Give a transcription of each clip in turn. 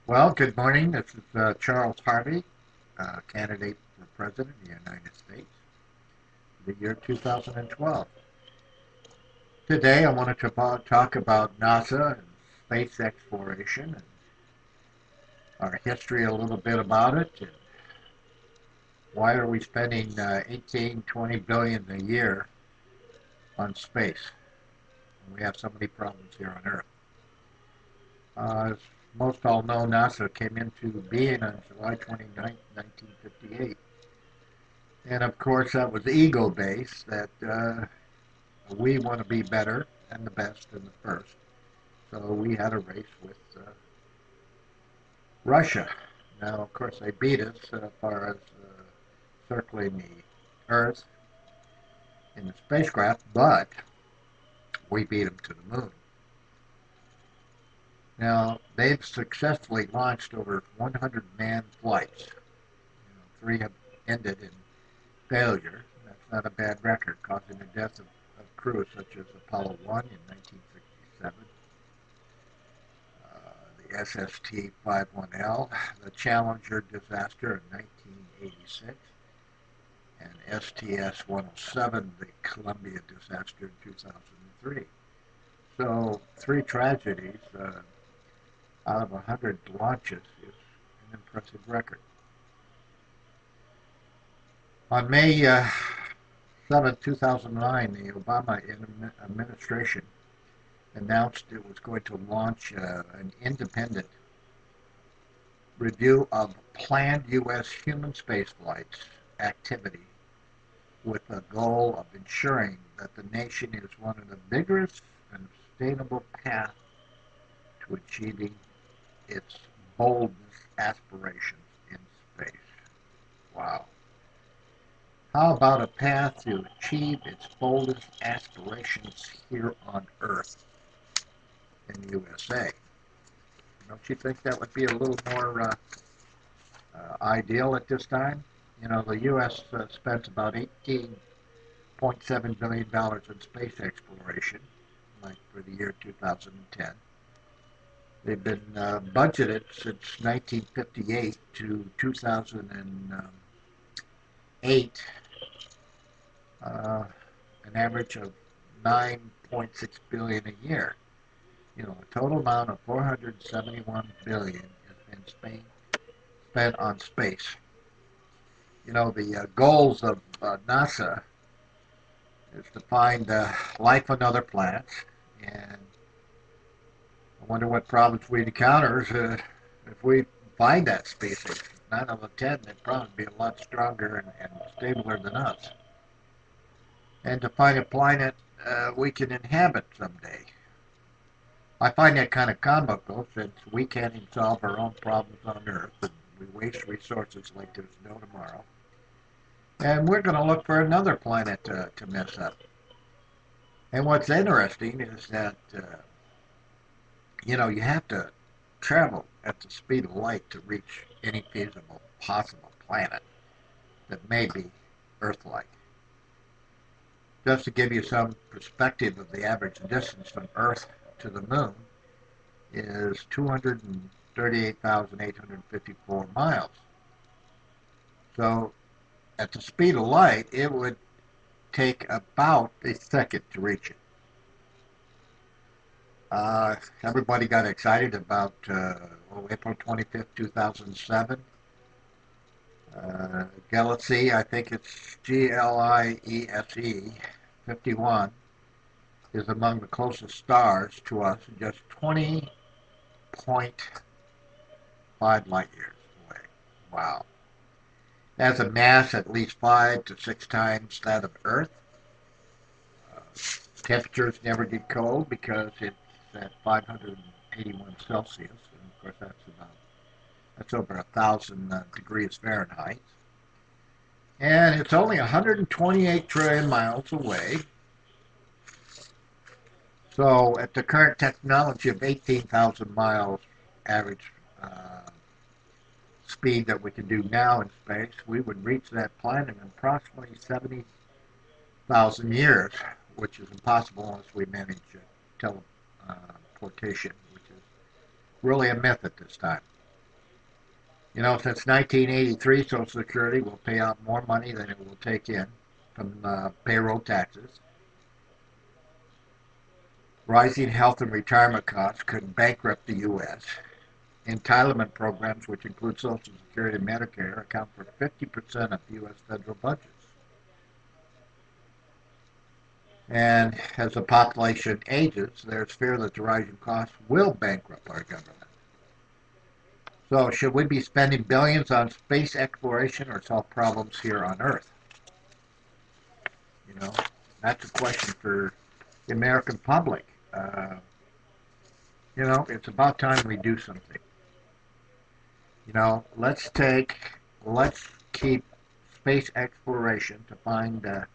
Well, good morning. This is Charles Harvey, candidate for President of the United States for the year 2012. Today, I wanted to talk about NASA and space exploration and our history a little bit about it and why are we spending 18, 20 billion a year on space when we have so many problems here on Earth. As most all know, NASA came into being on July 29, 1958. And of course, that was ego-based, that we want to be better and the best and the first. So we had a race with Russia. Now, of course, they beat us as far as circling the Earth in the spacecraft, but we beat them to the moon. Now, they've successfully launched over 100 manned flights. Three have ended in failure. That's not a bad record, causing the death of crews such as Apollo 1 in 1967, the SST-51L, the Challenger disaster in 1986, and STS-107, the Columbia disaster in 2003. So three tragedies out of 100 launches is an impressive record. On May 7, 2009, the Obama administration announced it was going to launch an independent review of planned U.S. human spaceflights activity with a goal of ensuring that the nation is on a vigorous and sustainable path to achieving its boldest aspirations in space. Wow. How about a path to achieve its boldest aspirations here on Earth in the USA? Don't you think that would be a little more ideal at this time? You know, the U.S. Spent about $18.7 billion in space exploration, like for the year 2010. They've been budgeted since 1958 to 2008, an average of 9.6 billion a year. You know, a total amount of 471 billion has been spent on space. You know, the goals of NASA is to find life on other planets, and I wonder what problems we'd encounter if we find that species. 9 out of 10, they'd probably be a lot stronger and stabler than us. And to find a planet we can inhabit someday. I find that kind of comical since we can't even solve our own problems on Earth and we waste resources like there's no tomorrow. And we're going to look for another planet to mess up. And what's interesting is that, you have to travel at the speed of light to reach any feasible possible planet that may be Earth-like. Just to give you some perspective of the average distance from Earth to the moon is 238,854 miles. So at the speed of light, it would take about a second to reach it. Everybody got excited about April 25th, 2007. Galaxy, I think it's GLIESE 51, is among the closest stars to us, just 20.5 light years away. Wow. It has a mass at least 5 to 6 times that of Earth. Temperatures never get cold because it's at 581 Celsius, and of course that's over 1,000 degrees Fahrenheit. And it's only 128 trillion miles away. So at the current technology of 18,000 miles average speed that we can do now in space, we would reach that planet in approximately 70,000 years, which is impossible unless we manage teleportation, which is really a myth at this time. You know, since 1983, Social Security will pay out more money than it will take in from payroll taxes. Rising health and retirement costs could bankrupt the U.S. Entitlement programs, which include Social Security and Medicare, account for 50% of U.S. federal budgets. And as the population ages, there's fear that the rising costs will bankrupt our government. So, should we be spending billions on space exploration or solve problems here on Earth? You know, that's a question for the American public. You know, it's about time we do something. You know, let's keep space exploration to find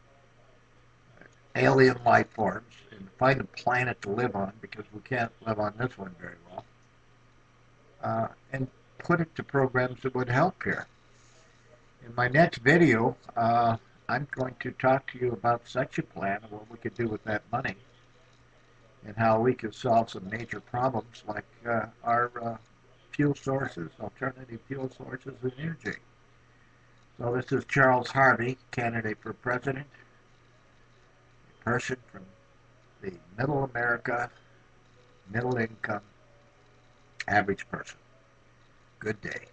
alien life forms and find a planet to live on because we can't live on this one very well. And put it to programs that would help here. In my next video, I'm going to talk to you about such a plan and what we could do with that money and how we could solve some major problems like our fuel sources, alternative fuel sources and energy. So this is Charles Harvey, candidate for president, a person from the middle America, middle income, average person. Good day.